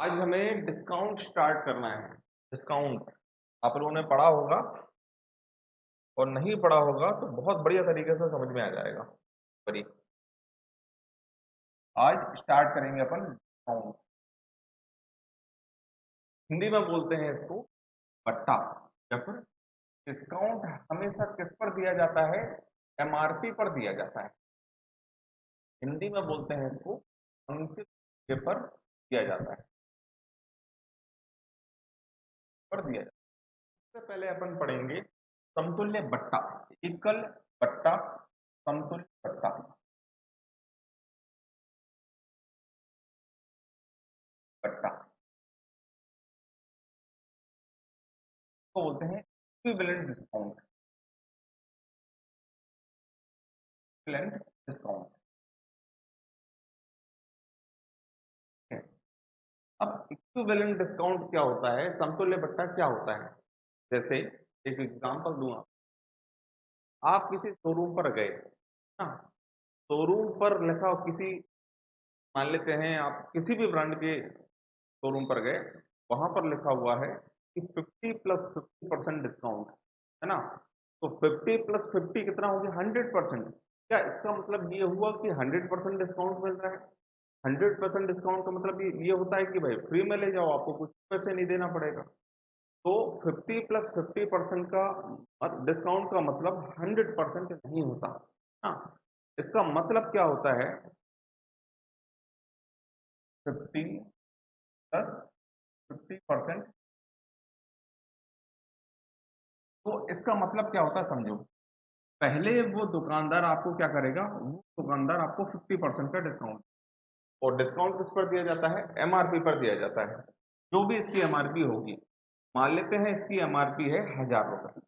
आज हमें discount start करना है। डिस्काउंट आप लोगों ने पढ़ा होगा और नहीं पढ़ा होगा तो बहुत बढ़िया तरीके से समझ में आ जाएगा। बड़ी आज स्टार्ट करेंगे अपन डिस्काउंट। हिंदी में बोलते हैं इसको बट्टा या फिर डिस्काउंट। हमेशा किस पर दिया जाता है? एमआरपी पर दिया जाता है। हिंदी में बोलते हैं इसको अंकित मूल्य पर दिया जाता है। पर दिया जाता है। सबसे पहले अपन पढ़ेंगे समतुल्य बट्टा। एकल बट्टा, समतुल्य बट्टा। बट्टा को बोलते हैं इक्विवेलेंट डिस्काउंट। Equivalent discount. अब इक्विवेलेंट डिस्काउंट क्या होता है, समतुल्य बट्टा क्या होता है? जैसे एक एग्जांपल दूंगा। आप किसी शोरूम पर गए ना, शोरूम पर लिखा हो किसी, मान लेते हैं आप किसी भी ब्रांड के शोरूम पर गए, वहां पर लिखा हुआ है कि 50 + 50% डिस्काउंट है ना। तो 50 + 50 कितना हो गया? 100%। क्या इसका मतलब ये हुआ कि 100% डिस्काउंट मिल रहा है? 100% डिस्काउंट का मतलब ये होता है कि भाई फ्री में ले जाओ, आपको कुछ पैसे नहीं देना पड़ेगा। तो 50 + 50% का डिस्काउंट का मतलब 100% नहीं होता। हाँ, इसका मतलब क्या होता है? 50 + 50%। तो इसका मतलब क्या होता है समझो। पहले वो दुकानदार आपको क्या करेगा? वो दुकानदार आपको 50% का डिस्काउंट, और डिस्काउंट किस पर दिया जाता है? एमआरपी पर दिया जाता है। जो भी इसकी एमआरपी होगी, मान लेते हैं इसकी एमआरपी है 1000 रुपए।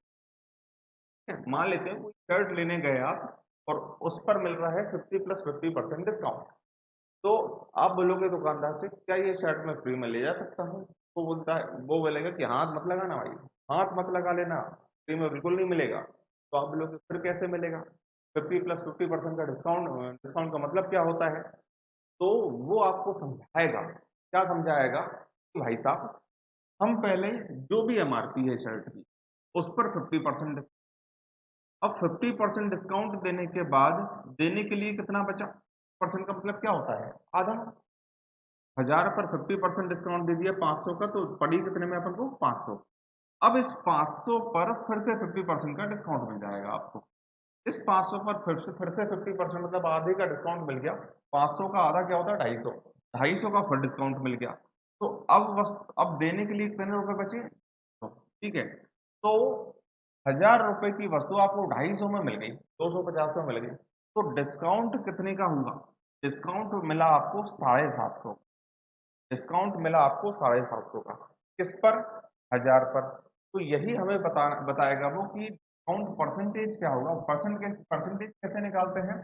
मान लेते हैं कोई शर्ट लेने गए आप और उस पर मिल रहा है 50 + 50% डिस्काउंट। तो आप बोलोगे दुकानदार से, क्या ये शर्ट मैं फ्री में ले जा सकता हूँ? वो बोलता है, वो बोलेगा कि हाथ मत लगाना भाई, हाथ मत लगा लेना, फ्री में बिल्कुल नहीं मिलेगा। तो आप बोलोगे फिर कैसे मिलेगा? 50 + 50% का डिस्काउंट। डिस्काउंट का मतलब क्या होता है? तो वो आपको समझाएगा। क्या समझाएगा? कि भाई साहब, हम पहले जो भी एमआरपी है शर्ट की, उस पर 50%। अब 50% डिस्काउंट देने के बाद देने के लिए कितना बचा? परसेंट का मतलब क्या होता है? आधा। 1000 पर 50% डिस्काउंट दे दिया 500 का, तो पड़ी कितने में अपन को? 500। अब इस 500 पर फिर से 50% का डिस्काउंट मिल जाएगा आपको। इस 500 पर फिर से 50% मतलब आधे का डिस्काउंट मिल गया। 500 का आधा क्या होता है? 250। 250 का फिर डिस्काउंट मिल गया। तो अब देने के लिए कितने रुपए बचे? तो ठीक है, तो 1000 रुपए की वस्तु आपको 250 में मिल गई, 250 में मिल गई। तो डिस्काउंट कितने का हुआ? डिस्काउंट मिला आपको 750। डिस्काउंट मिला आपको 750 का। किस पर? 1000 पर। तो यही हमें बताएगा वो कि डिस्काउंट परसेंटेज क्या होगा। परसेंटेज कैसे निकालते हैं?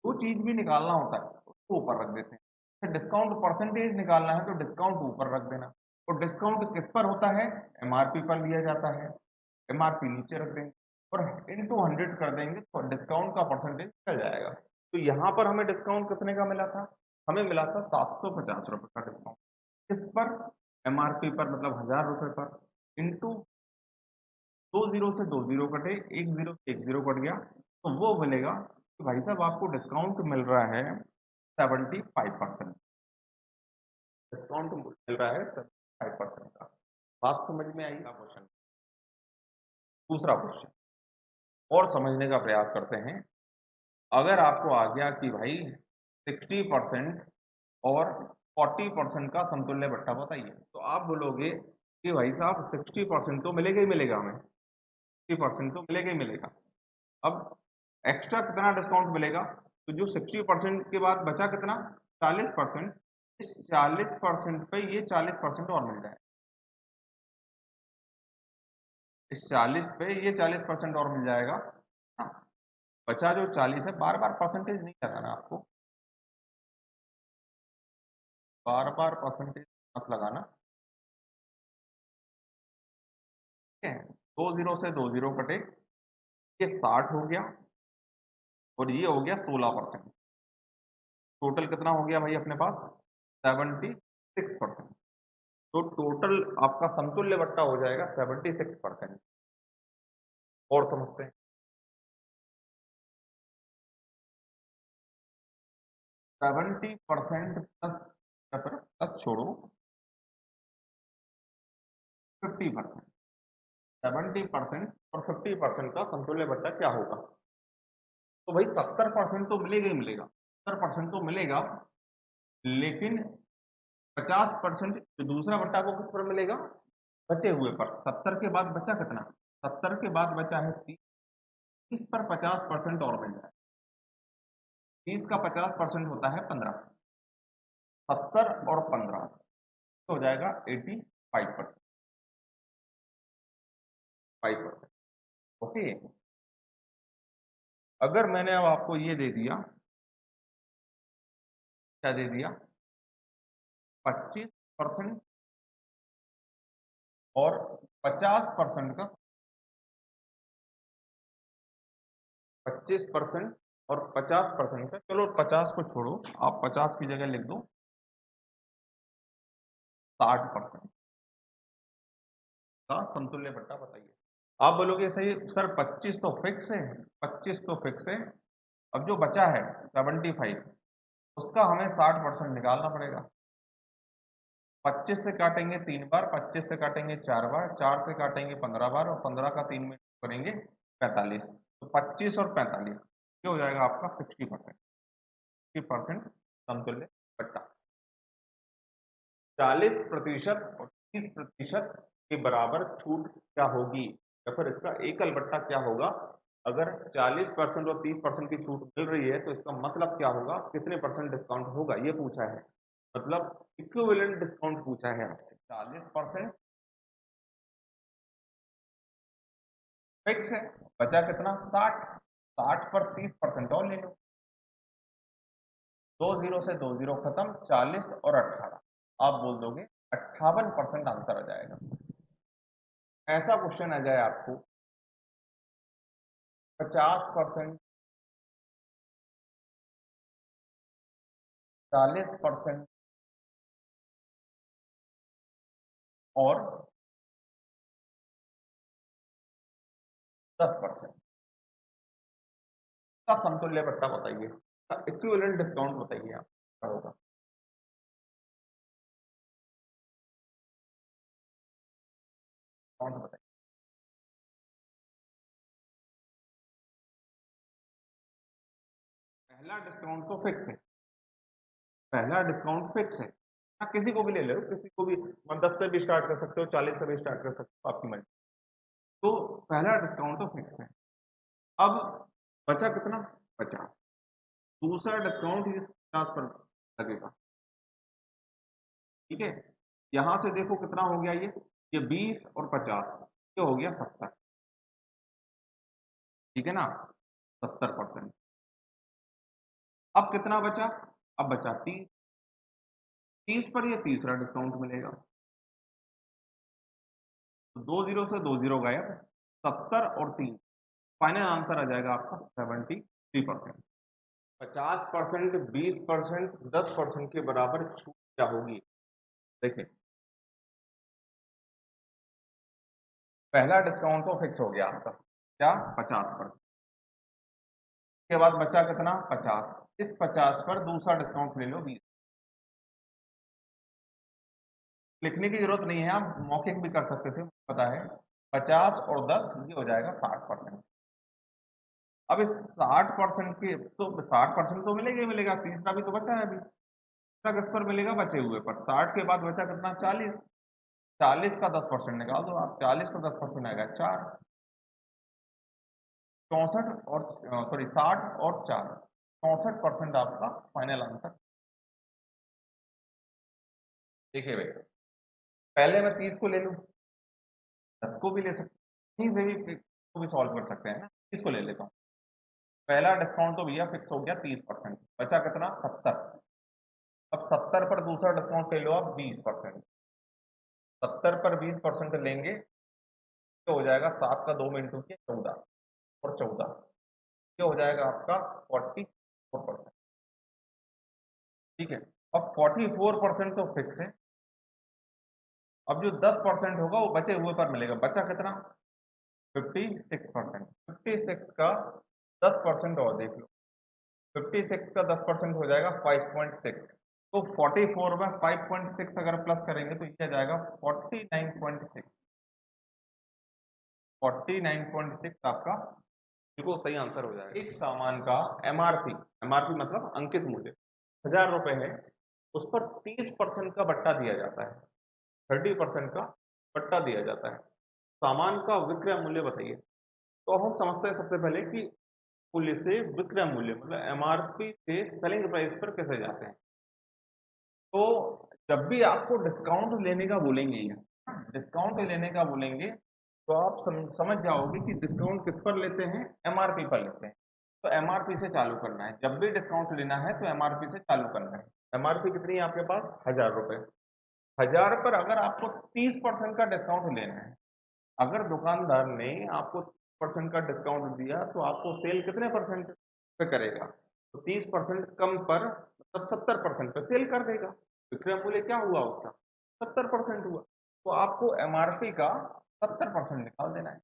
जो चीज भी निकालना होता है उसको ऊपर रख देते हैं। तो डिस्काउंट परसेंटेज निकालना है तो डिस्काउंट ऊपर रख देना। और डिस्काउंट किस पर होता है? एमआरपी पर लिया जाता है। एमआरपी नीचे रख देंगे और इनटू 100 कर देंगे तो डिस्काउंट का परसेंटेज निकल जाएगा। तो यहाँ पर हमें डिस्काउंट कितने का मिला था? हमें मिला था 750 रुपए का डिस्काउंट। किस पर? एमआरपी पर, मतलब 1000 रुपए पर। इंटू 2 जीरो से 2 जीरो कटे, 1 जीरो से 1 जीरो कट गया, तो वो मिलेगा कि भाई साहब आपको डिस्काउंट मिल रहा है 75%। डिस्काउंट मिल रहा है 75% का। बात समझ में आई? क्वेश्चन, दूसरा क्वेश्चन और समझने का प्रयास करते हैं। अगर आपको आ गया कि भाई 60% और 40% का समतुल्य बट्टा बताइए, तो आप बोलोगे कि भाई साहब 60% तो मिलेगा ही मिलेगा, हमें 60% तो मिलेगा ही मिलेगा। अब एक्स्ट्रा कितना डिस्काउंट मिलेगा? तो जो 60% के बाद बचा कितना? 40%। इस 40% पे ये 40% और मिल जाए। इस 40 पे ये 40% और मिल जाएगा। हाँ, बचा जो 40 है, बार बार परसेंटेज नहीं लगाना आपको, बार बार परसेंटेज मत लगाना। ठीक है, 2 जीरो से 2 जीरो कटे, ये 60 हो गया और ये हो गया 16%। टोटल कितना हो गया भाई अपने पास? 76%। तो टोटल आपका समतुल्य बट्टा हो जाएगा 76%। और समझते हैं। 70% प्लस छोड़ो 50%। 70% और 50% का समतुल्य बट्टा क्या होगा? तो भाई 70% तो मिलेगा ही मिलेगा, 70% तो मिलेगा, लेकिन 50% जो दूसरा बट्टा को किस पर मिलेगा? बचे हुए पर। 70 के बाद बचा कितना? 70 के बाद बचा है 30, इस पर 50% और मिल जाए। 30 का 50% होता है 15, 70 और 15 तो हो जाएगा 85%। 5%। ओके। अगर मैंने अब आपको ये दे दिया, क्या दे दिया? 25% और 50% का, 25% और 50% का, चलो 50 को छोड़ो, आप 50 की जगह लिख दो 60% का समतुल्य बट्टा बताइए। आप बोलोगे सही सर 25 तो फिक्स है, 25 तो फिक्स है, अब जो बचा है 75 उसका हमें 60% निकालना पड़ेगा। 25 से काटेंगे 3 बार, 25 से काटेंगे 4 बार, 4 से काटेंगे 15 बार और 15 का 3 में करेंगे 45। तो 25 और 45 ये हो जाएगा आपका 60%। 60% समतुल्य बट्टा। 40% और 30% के बराबर छूट क्या होगी, या फिर इसका एकल बट्टा क्या होगा? अगर 40% और 30% की छूट मिल रही है तो इसका मतलब क्या होगा, कितने परसेंट डिस्काउंट होगा, ये पूछा है। मतलब इक्विवेलेंट डिस्काउंट पूछा है आपसे। 40% फिक्स है, बचा कितना? 60। 60 पर 30% और ले लो, 2 जीरो से 2 जीरो खत्म, 40 और 18, आप बोल दोगे 58% आंसर आ जाएगा। ऐसा क्वेश्चन आ जाए आपको 50%, 40% और 10% का समतुल्य बट्टा बताइए, इक्विवेलेंट डिस्काउंट बताइए आप क्या होगा। डिस्काउंट बताइए। पहला डिस्काउंट तो फिक्स है, पहला डिस्काउंट फिक्स है, आप किसी को भी ले लो, किसी को भी 10 से भी स्टार्ट कर सकते हो, 40 से भी स्टार्ट कर सकते हो, आपकी मर्जी। तो पहला डिस्काउंट तो फिक्स है। अब बचा कितना? 50। दूसरा डिस्काउंट इस 50 पर लगेगा, ठीक है। यहां से देखो कितना हो गया, ये 20 और 50, ये हो गया 70, ठीक है ना, 70%। अब कितना बचा? अब बचा 30। 30 पर ये तीसरा डिस्काउंट मिलेगा, तो 2 जीरो से 2 जीरो गायब, 70 और 3, फाइनल आंसर आ जाएगा आपका 73%। 50%, 20%, 10% के बराबर छूट क्या होगी? देखिए पहला डिस्काउंट तो फिक्स हो गया आपका, क्या? 50%। के बाद बचा कितना? 50। इस 50 पर दूसरा डिस्काउंट ले लो 20। लिखने की जरूरत नहीं है, आप मौखिक भी कर सकते थे, पता है। 50 और 10 ये हो जाएगा 60%। अब इस 60% के तो 60% तो मिलेगा ही मिलेगा, तीसरा भी तो बचा है अभी, तीसरा किस पर मिलेगा? बचे हुए पर। 60 के बाद बचा कितना? 40। 40 का 10% निकाल दो आप, 40 का 10% आएगा 4। 64 और सॉरी 60 और 4, 64% आपका फाइनल आंसर। देखिए भाई, पहले मैं 30 को ले लूं, 10 को भी ले सकते, कहीं से भी को भी सॉल्व कर सकते हैं ना। 30 को ले लेता हूँ। पहला डिस्काउंट तो भैया फिक्स हो गया 30%, बचा कितना? 70। अब 70 पर दूसरा डिस्काउंट ले लो आप 20%। 70 पर 20% लेंगे तो हो जाएगा 7 का 2 में इंटू किया 14 और 14, ये हो जाएगा आपका 44%, ठीक है। अब 44% तो फिक्स है, अब जो 10% होगा वो बचे हुए पर मिलेगा। बचा कितना? 56%। 56 का 10% और देख लो, 56 का 10% हो जाएगा 5.6। तो 44 में 5.6 अगर प्लस करेंगे तो ये आ जाएगा 49.6। 49.6 आपका बिल्कुल सही आंसर हो जाएगा। एक सामान का एमआरपी, एमआरपी मतलब अंकित मूल्य 1000 रुपए है, उस पर 30% का बट्टा दिया जाता है, 30% का बट्टा दिया जाता है। सामान का विक्रय मूल्य बताइए। तो हम समझते हैं सबसे पहले कि मूल्य से विक्रय मूल्य मतलब एमआरपी से सेलिंग प्राइस पर कैसे जाते हैं। तो जब भी आपको डिस्काउंट लेने का बोलेंगे, डिस्काउंट लेने का बोलेंगे, तो आप समझ जाओगे कि डिस्काउंट किस पर लेते हैं, एमआरपी पर लेते हैं। तो एमआरपी से चालू करना है, जब भी डिस्काउंट लेना है तो एमआरपी से चालू करना है। एमआरपी कितनी है आपके पास? 1000 रुपए। 1000 पर अगर आपको 30% का डिस्काउंट लेना है, अगर दुकानदार ने आपको 30% का डिस्काउंट दिया तो आपको सेल कितने परसेंट पे करेगा? तो 30% कम पर मतलब 70% पे सेल कर देगा। विक्रय मूल्य क्या हुआ उसका? 70% हुआ। तो आपको एमआरपी का 70% निकाल देना है।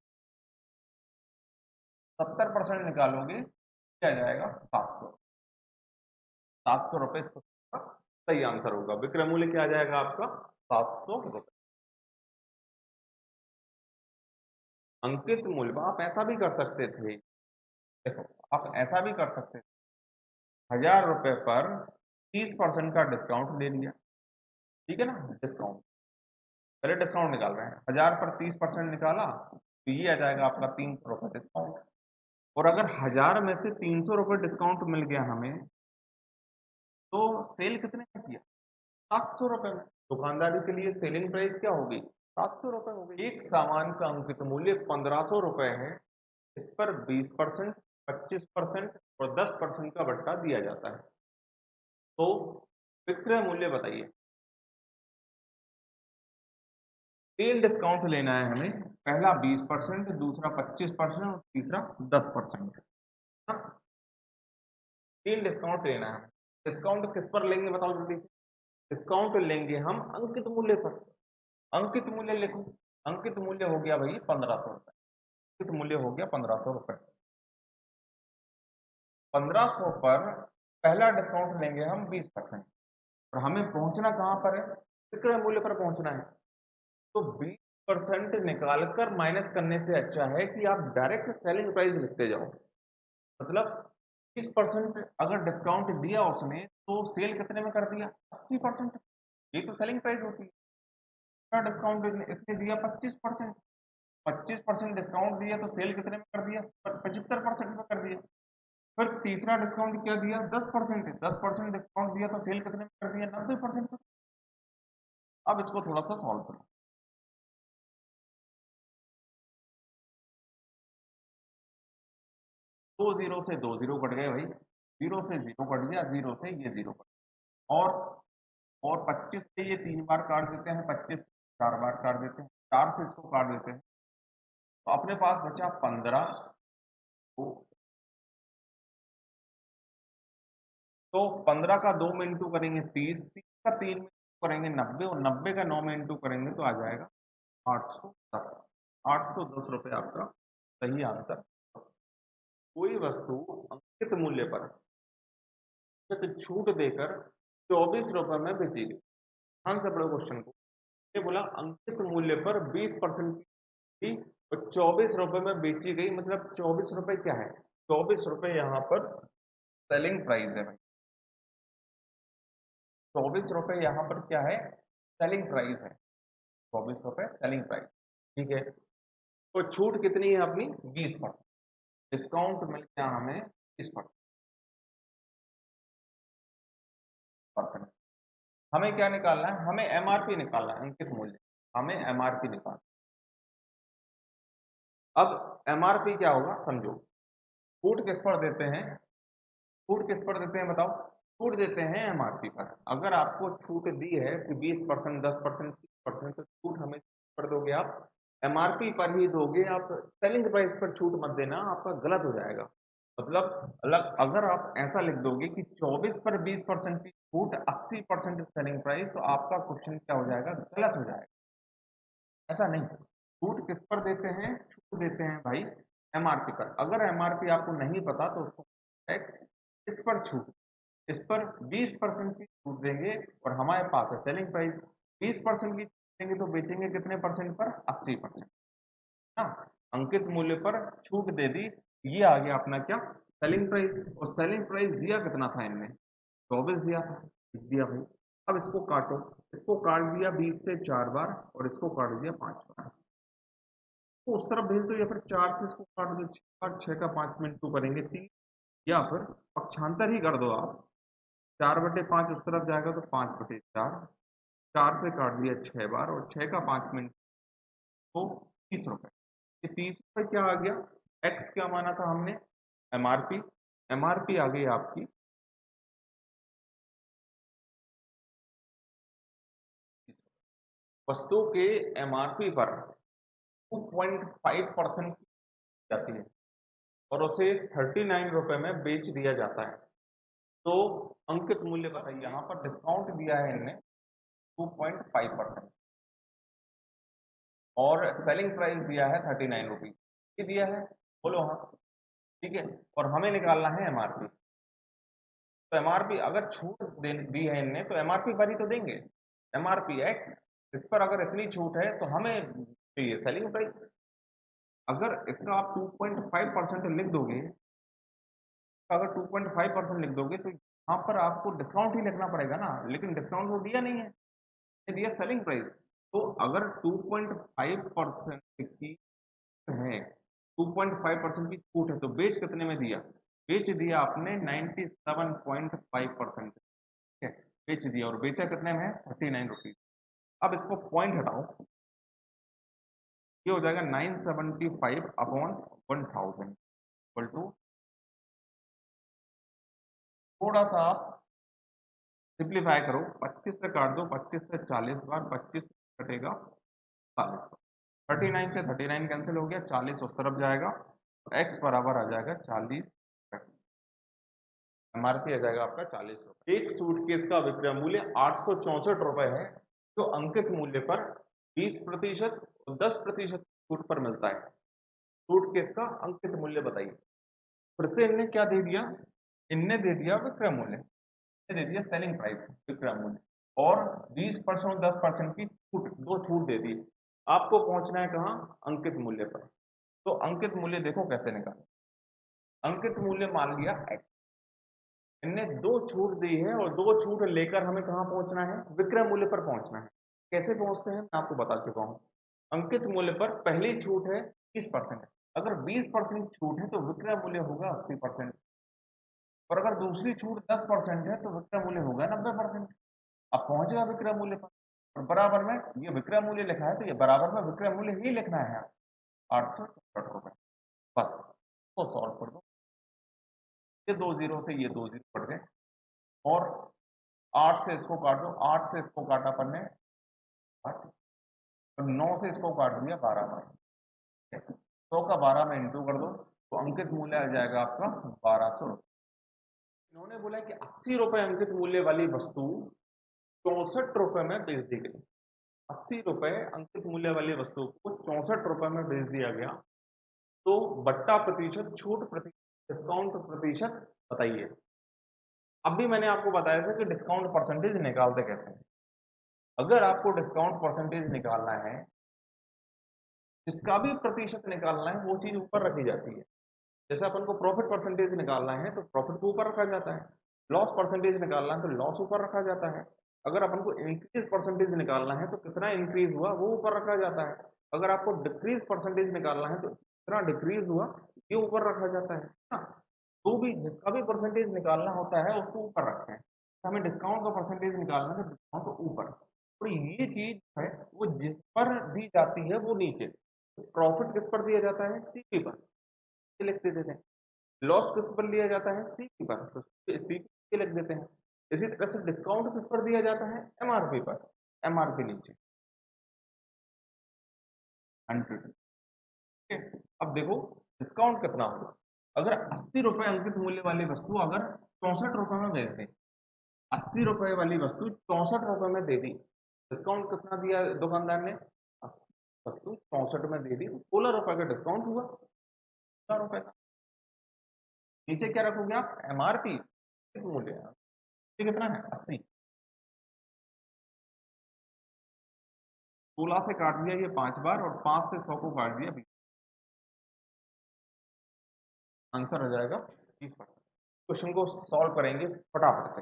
70% निकालोगे क्या जाएगा? 700। 700 रुपए इसका सही आंसर होगा। विक्रय मूल्य क्या आ जाएगा आपका? 700 रुपए। अंकित मूल्य आप ऐसा भी कर सकते थे, देखो आप ऐसा भी कर सकते थे, 1000 रुपए पर 30% का डिस्काउंट ले लिया, ठीक है ना? डिस्काउंट, पहले डिस्काउंट निकाल रहे हैं, 1000 पर 30% निकाला तो ये आ जाएगा आपका 300 रुपए डिस्काउंट। और अगर 1000 में से 300 रुपए डिस्काउंट मिल गया हमें, तो सेल कितने में किया? 700 रुपए में। दुकानदारी के लिए सेलिंग प्राइस क्या होगी? 700 रुपए होगी। एक सामान का अंकित मूल्य 1500 रुपए है, इस पर 20%, 25% और 10% का बट्टा दिया जाता है। तो विक्रय मूल्य बताइए। 3 डिस्काउंट लेना है हमें, पहला 20%, दूसरा 25% और तीसरा 10%। 3 डिस्काउंट लेना है। डिस्काउंट किस पर लेंगे बताओ जल्दी से? डिस्काउंट लेंगे हम अंकित मूल्य पर। अंकित मूल्य लिखो। अंकित मूल्य हो गया भाई 1500 रुपए। अंकित मूल्य हो गया 1500 रुपए। 1500 पर पहला डिस्काउंट लेंगे हम 20%। और हमें पहुंचना कहां पर है? विक्रय मूल्य पर पहुंचना है। तो 20% निकालकर माइनस करने से अच्छा है कि आप डायरेक्ट सेलिंग प्राइस लिखते जाओ। मतलब 20% अगर डिस्काउंट दिया उसने तो सेल कितने में कर दिया? 80%। ये तो सेलिंग प्राइस होती है। डिस्काउंट इसने दिया 25%, 25% डिस्काउंट दिया तो सेल कितने में कर दिया? 75% में कर दिया। फिर तीसरा डिस्काउंट क्या दिया? 10%। 10% डिस्काउंट दिया तो सेल कितने में कर दिया? 90%। अब इसको थोड़ा सा सॉल्व करो। 2 जीरो से 2 जीरो कट गए भाई, 0 से 0 कट गया, 0 से ये 0 कट गया। और 25 से ये 3 बार काट देते हैं, 25 4 बार काट देते हैं, 4 से इसको काट देते हैं, तो अपने पास बचा 15। तो 15 का 2 में इंटू करेंगे 30, 30 का 3 में इंटू करेंगे 90 और 90 का 9 में इंटू करेंगे तो आ जाएगा 810। 810 रुपये आपका सही आंसर। कोई वस्तु अंकित मूल्य पर छूट देकर 24 रुपए में बेची गई। ध्यान से पढ़ो क्वेश्चन को। ये बोला अंकित मूल्य पर 20% की और 24 रुपए में बेची गई, मतलब 24 रुपए क्या है? 24 रुपए यहाँ पर सेलिंग प्राइस है भाई। 24 रुपए यहाँ पर क्या है? सेलिंग प्राइस है। 24 रुपए सेलिंग प्राइस, ठीक है। तो छूट कितनी है अपनी? 20%। डिस्काउंट मिल गया हमें 20%। हमें क्या निकालना है? हमें एमआरपी निकालना है, अंकित मूल्य। हमें एमआरपी निकालना। अब एमआरपी क्या होगा समझो। छूट किस पर देते हैं? छूट किस पर देते हैं बताओ? छूट देते हैं एमआरपी पर। अगर आपको छूट दी है कि 20%, 10%, 30%, तो छूट हमें पर दोगे आप, एमआरपी पर ही दोगे आप। सेलिंग प्राइस पर छूट मत देना, आपका गलत हो जाएगा। मतलब अलग अगर आप ऐसा लिख दोगे कि 24 पर 20% की छूट, 80% सेलिंग प्राइस, तो आपका क्वेश्चन क्या हो जाएगा? गलत हो जाएगा। ऐसा नहीं, छूट किस पर देते हैं, छूट देते हैं भाई एमआरपी पर। अगर एमआरपी आपको नहीं पता तो उसको एक्स, इस पर छूट, इस पर 20% की छूट देंगे और हमारे पास है सेलिंग प्राइस 20% की देंगे तो बेचेंगे कितने परसेंट पर, 80%। हाँ, अंकित मूल्य पर छूट दे दी, ये आ गया अपना क्या, सेलिंग प्राइस। और सेलिंग प्राइस दिया कितना था इनने, 24 दिया था, दिया भाई। अब इसको काटो, इसको काट दिया 20 से 4 बार और इसको काट दिया 5 बार, तो उस तरफ भेज दो या फिर 4 से इसको काट दो 6 बार, 6 का 5 मिनट टू करेंगे 3, या फिर पक्षांतर ही कर दो आप, 4/5 उस तरफ जाएगा तो 5/4, 4 से काट दिया 6 बार और 6 का 5 मिनट तो 30 रुपए। ये 30 रुपए क्या आ गया, एक्स क्या माना था हमने, एमआरपी, एमआरपी आ गई आपकी वस्तु के एमआरपी पर 2.5% जाती है और उसे 39 रुपए में बेच दिया जाता है। तो अंकित मूल्य बताइए, यहाँ पर डिस्काउंट दिया है इनने 2.5% और सेलिंग प्राइस दिया है 39 रुपीज, ये दिया है, बोलो हाँ, ठीक है। और हमें निकालना है एमआरपी, तो एमआरपी अगर छूट दी है इनने तो एमआरपी पर ही तो देंगे, एमआरपी एक्स, इस पर अगर इतनी छूट है तो हमें चाहिए सेलिंग प्राइस। अगर इसका आप 2.5% लिख दोगे, अगर 2.5% लिख दोगे तो यहाँ पर आपको डिस्काउंट ही लिखना पड़ेगा ना, लेकिन डिस्काउंट वो दिया नहीं है, ये दिया सेलिंग प्राइस। तो अगर 2.5% की है, 2.5% की छूट है तो बेच कितने में दिया, बेच दिया आपने 97.5%, ठीक है, बेच दिया और बेचा कितने में, 39 रुपीज। अब इसको पॉइंट हटाओ, ये हो जाएगा 975/1000 इक्वल टू, थोड़ा सा आप सिंप्लीफाई करो, 25 से काट दो, 25 से 40 बार, 25 कटेगा 40 बार, 39 से 39 कैंसिल हो गया, 40 उस तरफ जाएगा, एक्स बराबर आ जाएगा 40, एमआरपी आ जाएगा आपका 40 रुपए। एक सूटकेस का विक्रय मूल्य 864 रुपए है, जो अंकित मूल्य पर 20% और 10% छूट पर मिलता है। सूटकेस का अंकित मूल्य बताइए। फिर से इनने क्या दे दिया, इनने दे दिया विक्रय मूल्य, दे दिया सेलिंग प्राइस, विक्रय मूल्य, और 20% और 10% की छूट, दो छूट दे दी। आपको पहुंचना है कहाँ, अंकित मूल्य पर। तो अंकित मूल्य देखो कैसे निकालें, अंकित मूल्य मान लिया x, इनने दो छूट दी है और दो छूट लेकर हमें कहाँ पहुंचना है, विक्रय मूल्य पर पहुंचना है। कैसे पहुंचते हैं मैं आपको बता चुका हूं, अंकित मूल्य पर पहली छूट है 20%, अगर 20% छूट है तो विक्रय मूल्य होगा 80%, और अगर दूसरी छूट 10% है तो विक्रय मूल्य होगा 90%। अब पहुंचेगा विक्रय मूल्य पर, और बराबर में ये विक्रय मूल्य लिखा है तो ये बराबर में विक्रय मूल्य ही लिखना है, 864 रुपए, बस को सॉल्व कर दो, ये 2 जीरो से ये 2 जीरो कट गए, और 8 से इसको काट दो, 8 से इसको काटा अपन ने 8, और 9 से इसको काट दिया 12 में, 100 का 12 में इंटू कर दो तो अंकित मूल्य आ जाएगा आपका 1200 रुपये। इन्होंने बोला कि 80 रुपए अंकित मूल्य वाली वस्तु 64 रुपए में बेच दी गई, 80 रुपए अंकित मूल्य वाली वस्तु को 64 रुपए में बेच दिया गया, तो बट्टा प्रतिशत, छूट प्रतिशत, डिस्काउंट प्रतिशत बताइए। अब भी मैंने आपको बताया था कि डिस्काउंट परसेंटेज निकालते कैसे हैं। अगर आपको डिस्काउंट परसेंटेज निकालना है, जिसका भी प्रतिशत निकालना है वो चीज ऊपर रखी जाती है। जैसे अपन को प्रॉफिट परसेंटेज निकालना है तो प्रॉफिट को ऊपर रखा जाता है, लॉस परसेंटेज निकालना है तो लॉस ऊपर रखा जाता है, अगर अपन को इंक्रीज परसेंटेज निकालना है तो कितना इंक्रीज हुआ वो ऊपर रखा जाता है, अगर आपको डिक्रीज परसेंटेज निकालना है तो कितना डिक्रीज हुआ ये ऊपर रखा जाता है ना। तो भी जिसका भी परसेंटेज निकालना होता है उसको ऊपर रखते हैं, तो हमें डिस्काउंट का परसेंटेज निकालना है तो डिस्काउंट को ऊपर, और ये चीज है वो जिस पर दी जाती है वो नीचे। प्रॉफिट किस पर दिया जाता है, सीपी पर, लिख देते हैं। लॉस किस पर लिया जाता है, सीपी पर, तो सीपी लिख देते हैं। इसी तरह से डिस्काउंट किस पर दिया जाता है, एमआरपी पर, एमआरपी नीचे 100, ठीक है। अब देखो डिस्काउंट कितना होगा, अगर 80 रुपए अंकित मूल्य वाली वस्तु अगर 64 रुपए में बेच दे, 80 रुपए वाली वस्तु 64 रुपए में दे दी, डिस्काउंट कितना दिया दुकानदार ने, वस्तु 64 में दे दी, 16 रुपए का डिस्काउंट हुआ, 16 रुपए का। नीचे क्या रखोगे आप? एमआरपी मूल्य, ये कितना है? 80। 16 से काट दिया ये 5 बार और 5 से 100 को काट दिया 20। आंसर हो जाएगा 20%। क्वेश्चन को सॉल्व करेंगे फटाफट से।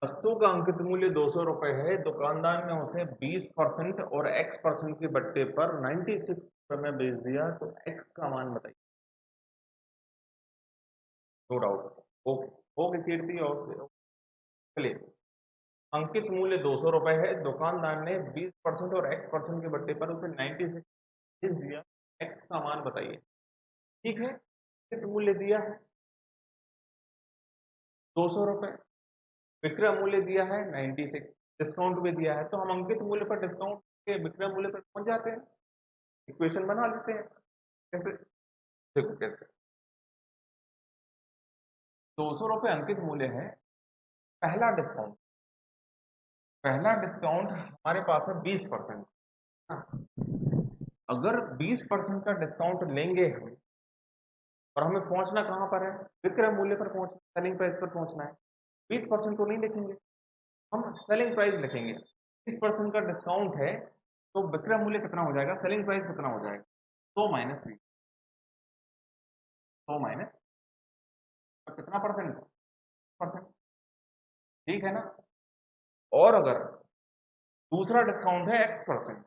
वस्तु का अंकित मूल्य 200 रुपए है, दुकानदार ने उसे 20% और x% के बट्टे पर 96 रुपए में बेच दिया, तो x का मान बताइए। नो डाउट, ओके ओके कीर्ति, और चलिए, अंकित मूल्य 200 रुपए है, दुकानदार ने 20% और x% के बट्टे पर उसे 96 बेच दिया, x का मान बताइए। ठीक है, अंकित मूल्य दिया है 200 रुपए, विक्रय मूल्य दिया है 96, डिस्काउंट भी दिया है, तो हम अंकित मूल्य पर डिस्काउंट के विक्रय मूल्य पर पहुंच जाते हैं, इक्वेशन बना लेते हैं। कैसे? देखो कैसे, 200 रुपए अंकित मूल्य है, पहला डिस्काउंट, पहला डिस्काउंट हमारे पास है 20%। अगर 20% का डिस्काउंट लेंगे हम, और हमें पहुंचना कहां पर है? विक्रय मूल्य पर पहुंचना, सेलिंग प्राइस पर पहुंचना है। 20% तो नहीं लिखेंगे, हम सेलिंग प्राइस लिखेंगे। 20% का डिस्काउंट है, तो विक्रय मूल्य कितना हो जाएगा, सेलिंग प्राइस कितना हो जाएगा? 100 माइनस 20, 100 माइनस कितना परसेंट? परसेंट, ठीक है ना। और अगर दूसरा डिस्काउंट है x%,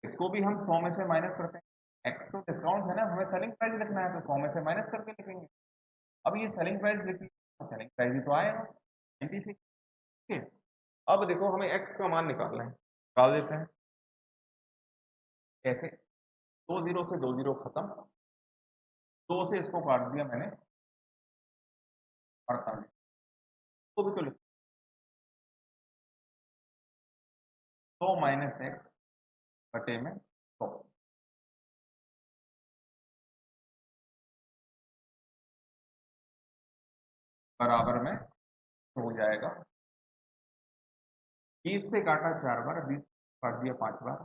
इसको भी हम 100 में से माइनस करते हैं। x तो डिस्काउंट है ना, हमें सेलिंग प्राइस लिखना है, तो 100 में से माइनस करके लिखेंगे। अब ये सेलिंग प्राइस लिखी, सेलिंग प्राइस ही तो आएगा 96। ठीक है, अब देखो हमें x का मान निकालना है, निकाल देते हैं। कैसे? 2 जीरो से 2 जीरो खत्म, 2 से इसको काट दिया मैंने 48, तो भी तो लिख 100 माइनस एक्स बटे में 100, बराबर में हो जाएगा 20 से काटा 4 बार, 20 काट दिया 5 बार,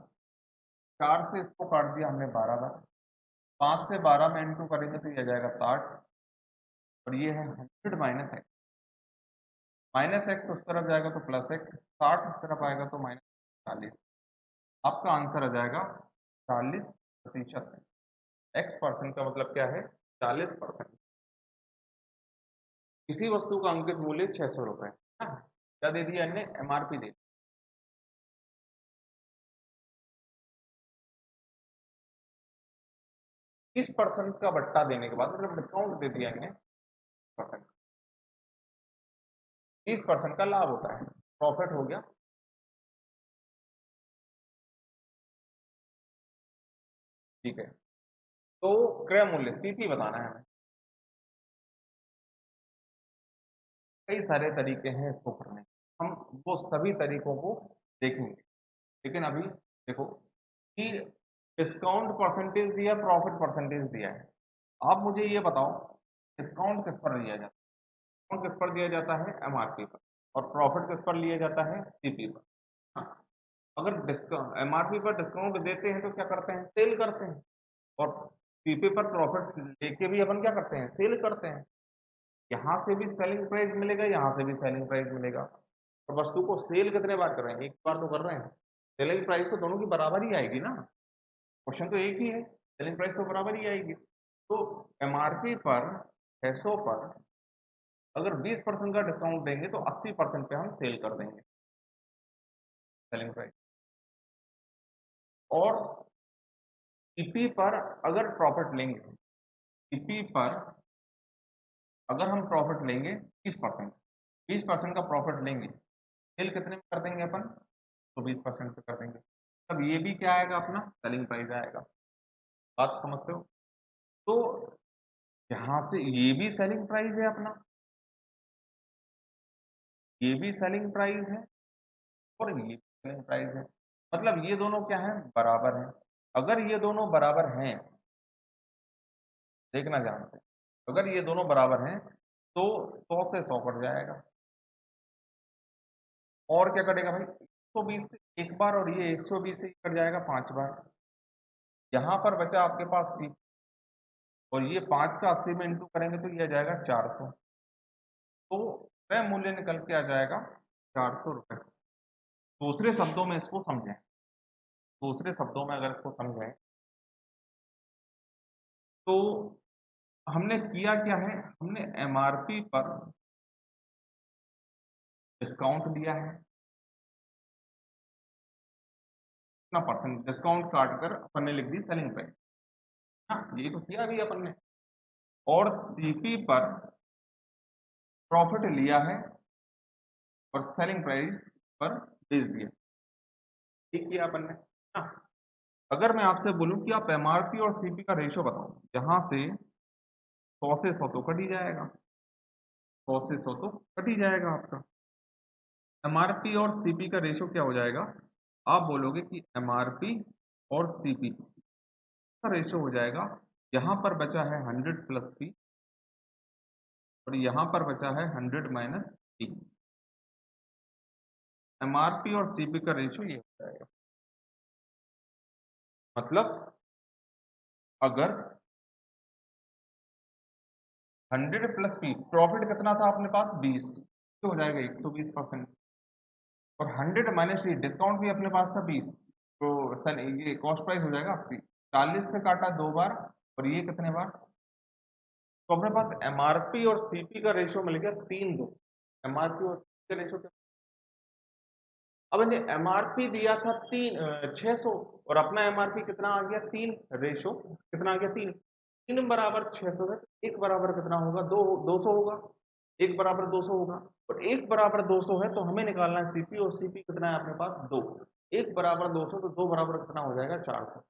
4 से इसको काट दिया हमने 12 बार, 5 से 12 में इंटू करेंगे तो ये आ जाएगा 60, और ये है 100 माइनस एक्स उस तरफ जाएगा तो प्लस एक्स, 60 इस तरफ आएगा तो माइनस 40। आपका आंसर आ जाएगा 40%। x% का मतलब क्या है? 40%। किसी वस्तु का अंकित मूल्य 600 रुपए, क्या दे दिया हमने? एमआरपी दे दी। किस परसेंट का बट्टा देने के बाद, मतलब डिस्काउंट दे दिया हमने, 30% का लाभ होता है, प्रॉफिट हो गया। ठीक है, तो क्रय मूल्य सीपी बताना है हमें। कई सारे तरीके हैं इसको करने के, हम वो सभी तरीकों को देखेंगे, लेकिन अभी देखो कि डिस्काउंट परसेंटेज दिया, प्रॉफिट परसेंटेज दिया है। आप मुझे ये बताओ, डिस्काउंट किस पर लिया जाता है? डिस्काउंट किस पर दिया जाता है? एमआरपी पर। और प्रॉफिट किस पर लिया जाता है? सीपी पर। हाँ, अगर डिस्काउंट एमआरपी पर डिस्काउंट देते हैं तो क्या करते हैं? सेल करते हैं। और सीपी पर प्रॉफिट लेके भी अपन क्या करते हैं? सेल करते हैं। यहाँ से भी सेलिंग प्राइस मिलेगा, यहाँ से भी सेलिंग प्राइस मिलेगा। और वस्तु को सेल कितने बार कर रहे हैं? एक बार तो कर रहे हैं। सेलिंग प्राइस तो दोनों की बराबर ही आएगी ना, क्वेश्चन तो एक ही है, सेलिंग प्राइस तो बराबर ही आएगी। तो एमआरपी पर 600 पर अगर 20% का डिस्काउंट देंगे तो 80% पे हम सेल कर देंगे सेलिंग प्राइस। और सीपी पर अगर प्रॉफिट लेंगे, सीपी पर अगर हम प्रॉफिट लेंगे 20%, 20% का प्रॉफिट लेंगे, सेल कितने में कर देंगे अपन? तो 20% पे कर देंगे। अब ये भी क्या आएगा अपना? सेलिंग प्राइस आएगा। बात समझते हो? तो यहाँ से ये भी सेलिंग प्राइस है अपना, ये भी सेलिंग प्राइस है, और ये सेलिंग प्राइस है। मतलब ये दोनों क्या है? बराबर हैं। अगर ये दोनों बराबर हैं, देखना ध्यान से, अगर ये दोनों बराबर हैं तो 100 से 100 कट जाएगा, और क्या कटेगा भाई? 120 से एक बार और ये 120 से कट जाएगा 5 बार। यहाँ पर बचा आपके पास सी और ये 5 का 80 में इंटू करेंगे तो ये आ जाएगा 400। तो क्रय मूल्य निकल के आ जाएगा 400 रुपये। दूसरे शब्दों में इसको समझें, दूसरे शब्दों में अगर इसको समझें तो हमने किया क्या है, हमने एमआरपी पर डिस्काउंट दिया है, कितना परसेंट डिस्काउंट काट कर अपन ने लिख दी सेलिंग प्राइस। हाँ, ये तो किया भी अपन ने। और सीपी पर प्रॉफिट लिया है और सेलिंग प्राइस पर बेच दिया, ठीक किया अपन ने। हाँ, अगर मैं आपसे बोलूं कि आप एमआरपी और सीपी का रेशियो बताओ, जहां से 100 से 100 तो कट ही जाएगा, 100 से 100 तो कट ही जाएगा आपका। एमआरपी और सीपी का रेशियो क्या हो जाएगा, आप बोलोगे कि एमआरपी और सीपी का रेशियो हो जाएगा, यहां पर बचा है 100 प्लस पी और यहां पर बचा है 100 माइनस पी। एमआरपी और सीपी का रेशियो ये हो जाएगा। मतलब अगर 100 प्लस पी, प्रॉफिट कितना था अपने पास 20, तो हो जाएगा 120%। और 100 माइनस ये डिस्काउंट भी अपने पास था 20, तो सर ये कॉस्ट प्राइस हो जाएगा 80। 40 से काटा 2 बार और ये कितने बार, तो अपने पास एमआरपी और सीपी का रेशियो मिल गया 3:2। एमआरपी और सीपी का रेशियो क्या, अब इन्हें एमआरपी दिया था 600 और अपना एमआरपी कितना आ गया 3, रेशियो कितना आ गया 3, 3 बराबर 600 है, एक बराबर कितना होगा 200 होगा, एक बराबर 200 होगा। और एक बराबर 200 है तो हमें निकालना है सीपी, और सीपी कितना है अपने पास 2, एक बराबर 200 तो 2 बराबर कितना हो जाएगा 400।